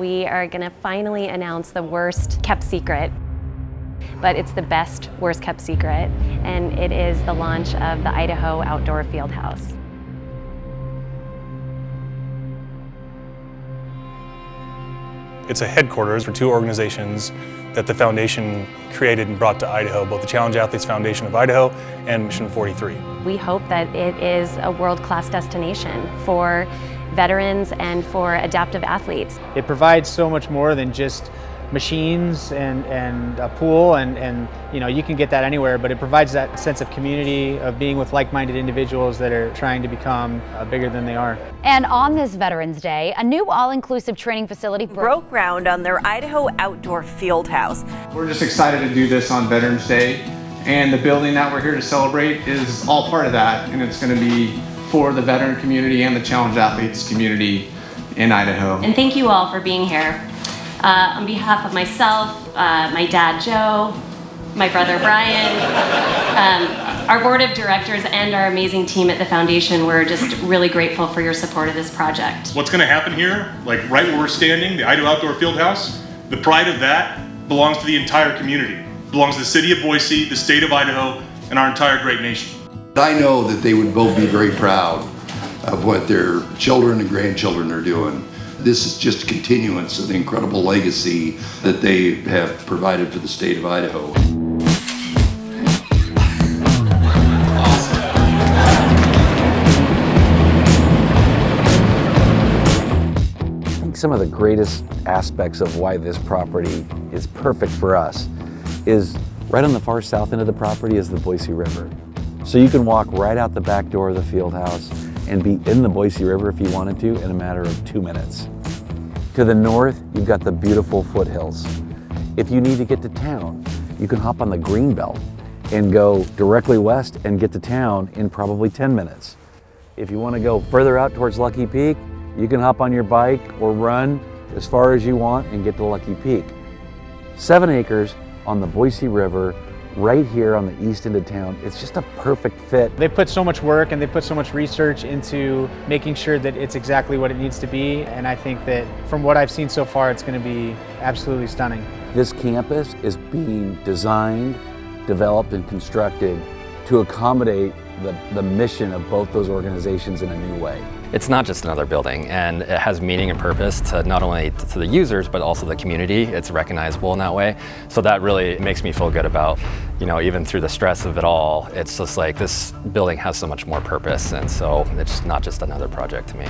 we are going to finally announce the worst kept secret, but it's the best worst kept secret, and it is the launch of the Idaho Outdoor Fieldhouse. It's a headquarters for two organizations that the Foundation created and brought to Idaho, both the Challenge Athletes Foundation of Idaho and Mission 43. We hope that it is a world-class destination for veterans and for adaptive athletes. It provides so much more than just machines and a pool, and you know, you can get that anywhere, but it provides that sense of community, of being with like-minded individuals that are trying to become bigger than they are. And on this Veterans Day, a new all-inclusive training facility broke ground on their Idaho Outdoor Fieldhouse. We're just excited to do this on Veterans Day, and the building that we're here to celebrate is all part of that, and it's going to be for the veteran community and the Challenge Athletes community in Idaho. And thank you all for being here. On behalf of myself, my dad Joe, my brother Brian, our board of directors, and our amazing team at the Foundation, we're just really grateful for your support of this project. What's going to happen here, like right where we're standing, the Idaho Outdoor Fieldhouse, the pride of that belongs to the entire community. It belongs to the city of Boise, the state of Idaho, and our entire great nation. I know that they would both be very proud of what their children and grandchildren are doing. This is just a continuance of the incredible legacy that they have provided for the state of Idaho. I think some of the greatest aspects of why this property is perfect for us is right on the far south end of the property is the Boise River. So you can walk right out the back door of the field house and be in the Boise River if you wanted to in a matter of 2 minutes. To the north, you've got the beautiful foothills. If you need to get to town, you can hop on the Greenbelt and go directly west and get to town in probably 10 minutes. If you want to go further out towards Lucky Peak, you can hop on your bike or run as far as you want and get to Lucky Peak. 7 acres on the Boise River, right here on the east end of town. It's just a perfect fit. They put so much work and they put so much research into making sure that it's exactly what it needs to be, and I think that from what I've seen so far, it's going to be absolutely stunning. This campus is being designed, developed, and constructed to accommodate the mission of both those organizations in a new way. It's not just another building, and it has meaning and purpose to not only to the users, but also the community. It's recognizable in that way. So that really makes me feel good about, you know, even through the stress of it all, it's just like this building has so much more purpose, and so it's not just another project to me.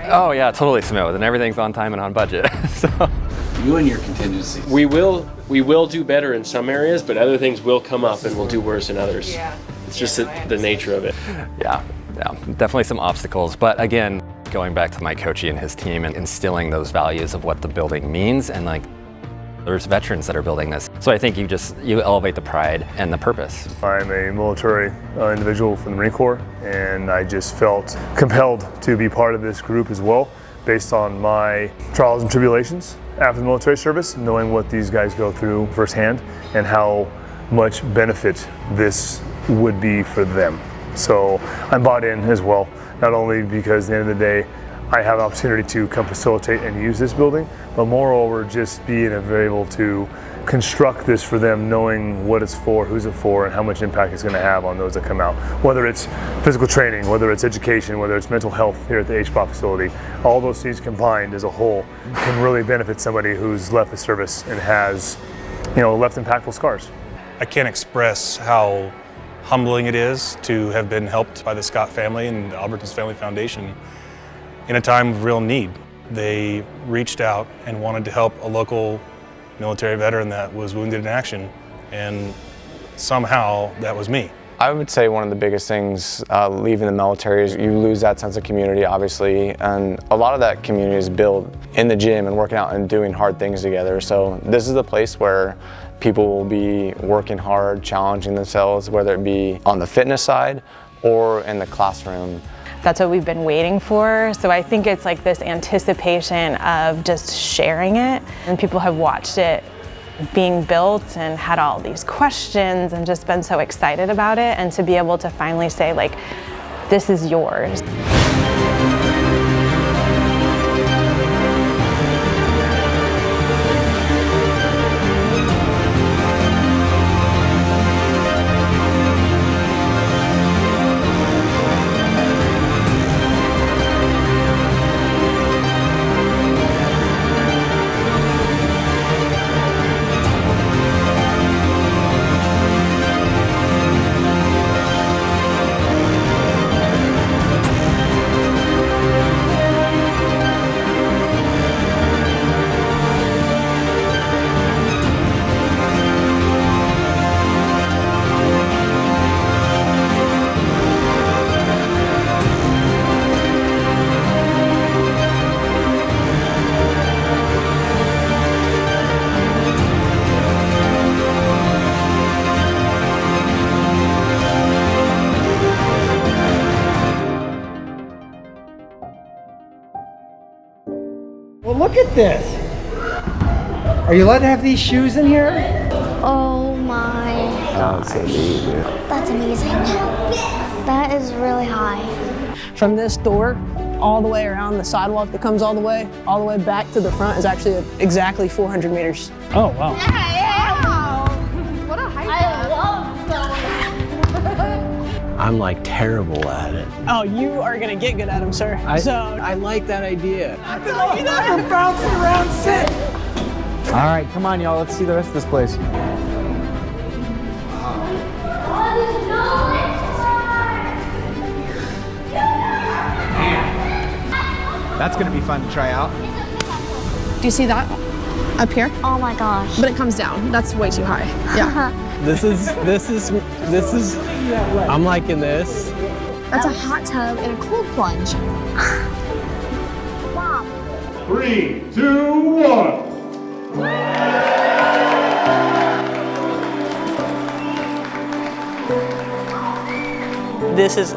Oh yeah, totally smooth, and everything's on time and on budget. So. You and your contingencies. We will do better in some areas, but other things will come up and we'll do worse in others. Yeah. It's just the nature of it. Yeah, definitely some obstacles, but again, going back to Mike Kochi and his team and instilling those values of what the building means, and like, there's veterans that are building this. So I think you elevate the pride and the purpose. I'm a military individual from the Marine Corps, and I just felt compelled to be part of this group as well, based on my trials and tribulations after the military service, knowing what these guys go through firsthand and how much benefit this would be for them. So I'm bought in as well, not only because at the end of the day I have an opportunity to come facilitate and use this building, but moreover just being able to construct this for them, knowing what it's for, who's it for, and how much impact it's going to have on those that come out. Whether it's physical training, whether it's education, whether it's mental health here at the HBOP facility, all those things combined as a whole can really benefit somebody who's left the service and has, you know, left impactful scars. I can't express how humbling it is to have been helped by the Scott family and the Albertsons Family Foundation in a time of real need. They reached out and wanted to help a local military veteran that was wounded in action, and somehow that was me. I would say one of the biggest things leaving the military is you lose that sense of community, obviously, and a lot of that community is built in the gym and working out and doing hard things together. So this is the place where people will be working hard, challenging themselves, whether it be on the fitness side or in the classroom. That's what we've been waiting for. So I think it's like this anticipation of just sharing it, and people have watched it being built and had all these questions and just been so excited about it, and to be able to finally say, like, this is yours. at this. Are you allowed to have these shoes in here? Oh my gosh. That's amazing. That is really high. From this door all the way around the sidewalk that comes all the way back to the front is actually exactly 400 meters. Oh, wow. What a hike. I love that. I'm like terrible at it. Oh, you are gonna get good at them, sir. I like that idea. I'm telling you that. You're bouncing around, sit. All right, come on, y'all. Let's see the rest of this place. That's gonna be fun to try out. Do you see that up here? Oh my gosh. But it comes down. That's way too high. Yeah. This is, I'm liking this. That's a hot tub and a cold plunge. Mom. 3, 2, 1. This is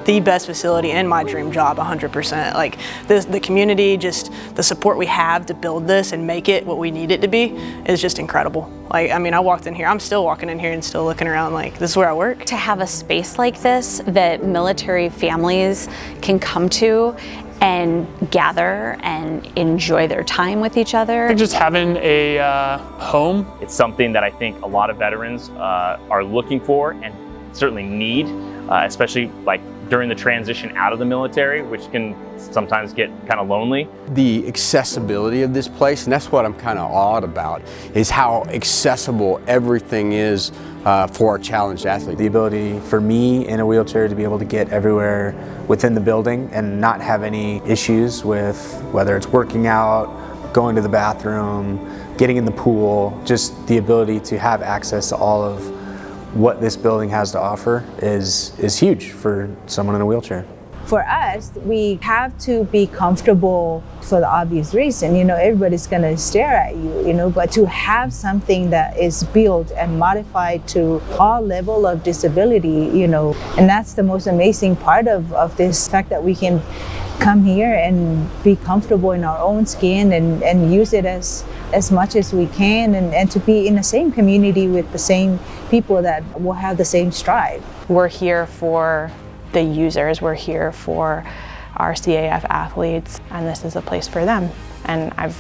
the best facility and my dream job, 100%. Like the community, just the support we have to build this and make it what we need it to be is just incredible. Like, I mean, I walked in here, I'm still walking in here and still looking around like, this is where I work. To have a space like this that military families can come to and gather and enjoy their time with each other. Just having a home. It's something that I think a lot of veterans are looking for and certainly need, especially like during the transition out of the military, which can sometimes get kind of lonely. The accessibility of this place, and that's what I'm kind of awed about, is how accessible everything is for our challenged athletes. The ability for me in a wheelchair to be able to get everywhere within the building and not have any issues with whether it's working out, going to the bathroom, getting in the pool, just the ability to have access to all of what this building has to offer is huge for someone in a wheelchair. For us, we have to be comfortable for the obvious reason. You know, everybody's gonna stare at you, you know, but to have something that is built and modified to all level of disability, you know, and that's the most amazing part of this fact that we can come here and be comfortable in our own skin and use it as much as we can and to be in the same community with the same people that will have the same strive. We're here for the users, we're here for our CAF athletes, and this is a place for them. And I've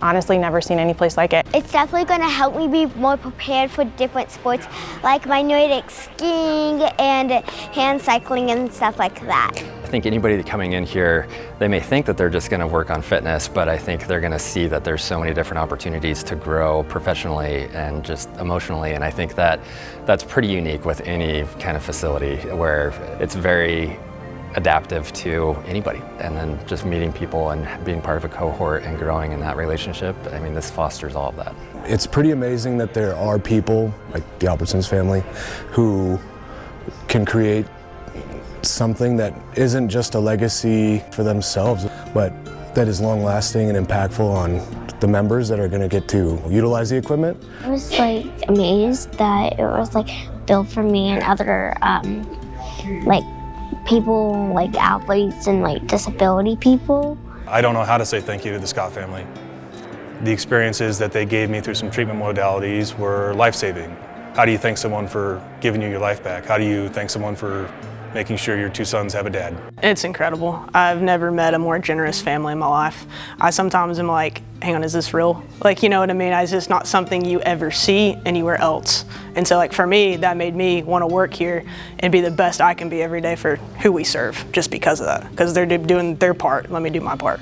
honestly never seen any place like it. It's definitely going to help me be more prepared for different sports like my Nordic skiing and hand cycling and stuff like that. I think anybody coming in here, they may think that they're just going to work on fitness, but I think they're going to see that there's so many different opportunities to grow professionally and just emotionally, and I think that that's pretty unique with any kind of facility where it's very adaptive to anybody, and then just meeting people and being part of a cohort and growing in that relationship. I mean, this fosters all of that. It's pretty amazing that there are people like the Albertsons family who can create something that isn't just a legacy for themselves, but that is long-lasting and impactful on the members that are going to get to utilize the equipment. I was like amazed that it was like built for me and other like people, like athletes and like disability people. I don't know how to say thank you to the Scott family. The experiences that they gave me through some treatment modalities were life-saving. How do you thank someone for giving you your life back? How do you thank someone for making sure your two sons have a dad? It's incredible. I've never met a more generous family in my life. I sometimes am like, hang on, is this real? Like, you know what I mean? It's just not something you ever see anywhere else. And so like for me, that made me want to work here and be the best I can be every day for who we serve, just because of that. Because they're doing their part, let me do my part.